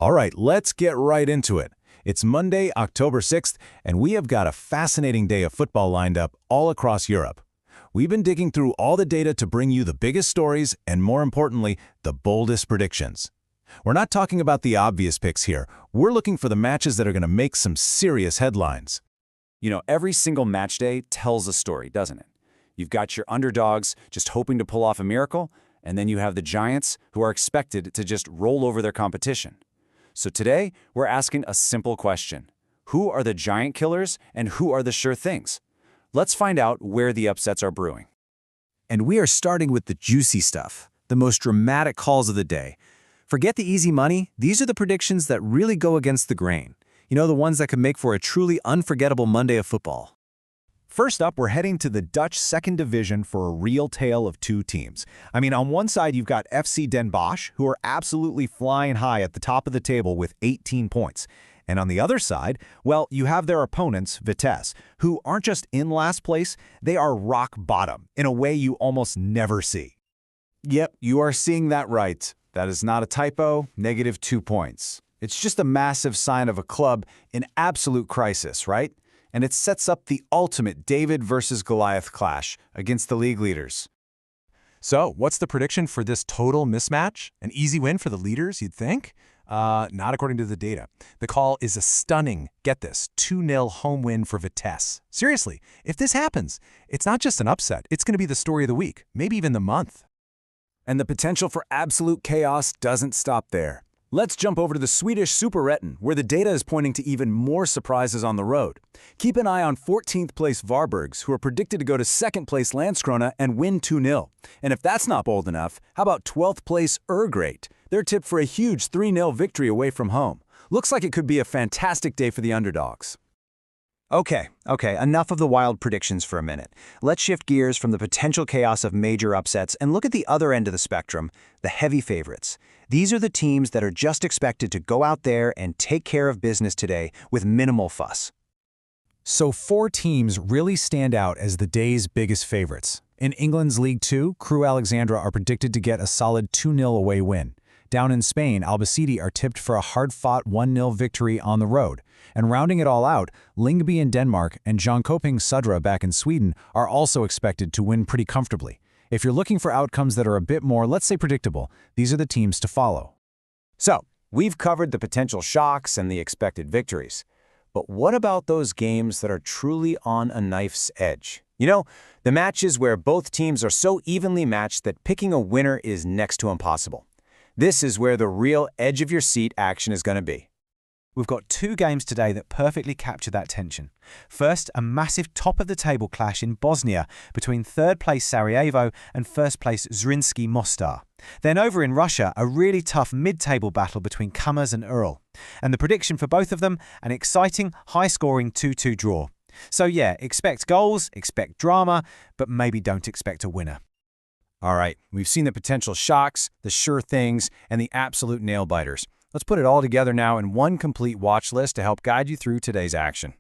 All right, let's get right into it. It's Monday, October 6th, and we have got a fascinating day of football lined up all across Europe. We've been digging through all the data to bring you the biggest stories and, more importantly, the boldest predictions. We're not talking about the obvious picks here. We're looking for the matches that are going to make some serious headlines. You know, every single match day tells a story, doesn't it? You've got your underdogs just hoping to pull off a miracle, and then you have the giants who are expected to just roll over their competition. So today, we're asking a simple question. Who are the giant killers and who are the sure things? Let's find out where the upsets are brewing. And we are starting with the juicy stuff, the most dramatic calls of the day. Forget the easy money, these are the predictions that really go against the grain. You know, the ones that could make for a truly unforgettable Monday of football. First up, we're heading to the Dutch second division for a real tale of two teams. I mean, on one side, you've got FC Den Bosch, who are absolutely flying high at the top of the table with 18 points. And on the other side, well, you have their opponents, Vitesse, who aren't just in last place, they are rock bottom in a way you almost never see. Yep, you are seeing that right. That is not a typo, -2 points. It's just a massive sign of a club in absolute crisis, right? And it sets up the ultimate David versus Goliath clash against the league leaders. So, what's the prediction for this total mismatch? An easy win for the leaders, you'd think? Not according to the data. The call is a stunning, get this, 2-0 home win for Vitesse. Seriously, if this happens, it's not just an upset, it's going to be the story of the week, maybe even the month. And the potential for absolute chaos doesn't stop there. Let's jump over to the Swedish Superettan, where the data is pointing to even more surprises on the road. Keep an eye on 14th place Varbergs, who are predicted to go to 2nd place Landskrona and win 2-0. And if that's not bold enough, how about 12th place Orgryte? They're tipped for a huge 3-0 victory away from home. Looks like it could be a fantastic day for the underdogs. Okay, enough of the wild predictions for a minute. Let's shift gears from the potential chaos of major upsets and look at the other end of the spectrum, the heavy favorites. These are the teams that are just expected to go out there and take care of business today with minimal fuss. So 4 teams really stand out as the day's biggest favorites. In England's League Two, Crewe Alexandra are predicted to get a solid 2-0 away win. Down in Spain, Albacete are tipped for a hard-fought 1-0 victory on the road. And rounding it all out, Lyngby in Denmark and Jonkoping Sodra back in Sweden are also expected to win pretty comfortably. If you're looking for outcomes that are a bit more, let's say, predictable, these are the teams to follow. So, we've covered the potential shocks and the expected victories. But what about those games that are truly on a knife's edge? You know, the matches where both teams are so evenly matched that picking a winner is next to impossible. This is where the real edge-of-your-seat action is going to be. We've got 2 games today that perfectly capture that tension. First, a massive top-of-the-table clash in Bosnia between 3rd place Sarajevo and 1st place Zrinjski Mostar. Then over in Russia, a really tough mid-table battle between KAMAZ and Ural. And the prediction for both of them, an exciting, high-scoring 2-2 draw. So yeah, expect goals, expect drama, but maybe don't expect a winner. All right, we've seen the potential shocks, the sure things, and the absolute nail-biters. Let's put it all together now in one complete watch list to help guide you through today's action.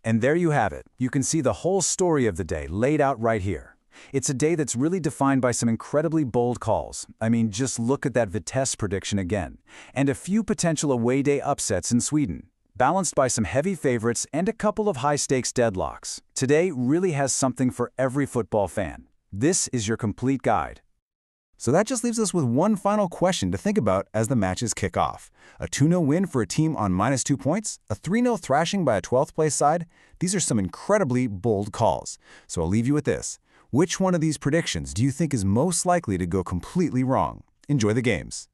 And there you have it. You can see the whole story of the day laid out right here. It's a day that's really defined by some incredibly bold calls. I mean, just look at that Vitesse prediction again. And a few potential away day upsets in Sweden, balanced by some heavy favorites and a couple of high-stakes deadlocks. Today really has something for every football fan. This is your complete guide. So that just leaves us with one final question to think about as the matches kick off. A 2-0 win for a team on -2 points? A 3-0 thrashing by a 12th place side? These are some incredibly bold calls. So I'll leave you with this. Which one of these predictions do you think is most likely to go completely wrong? Enjoy the games.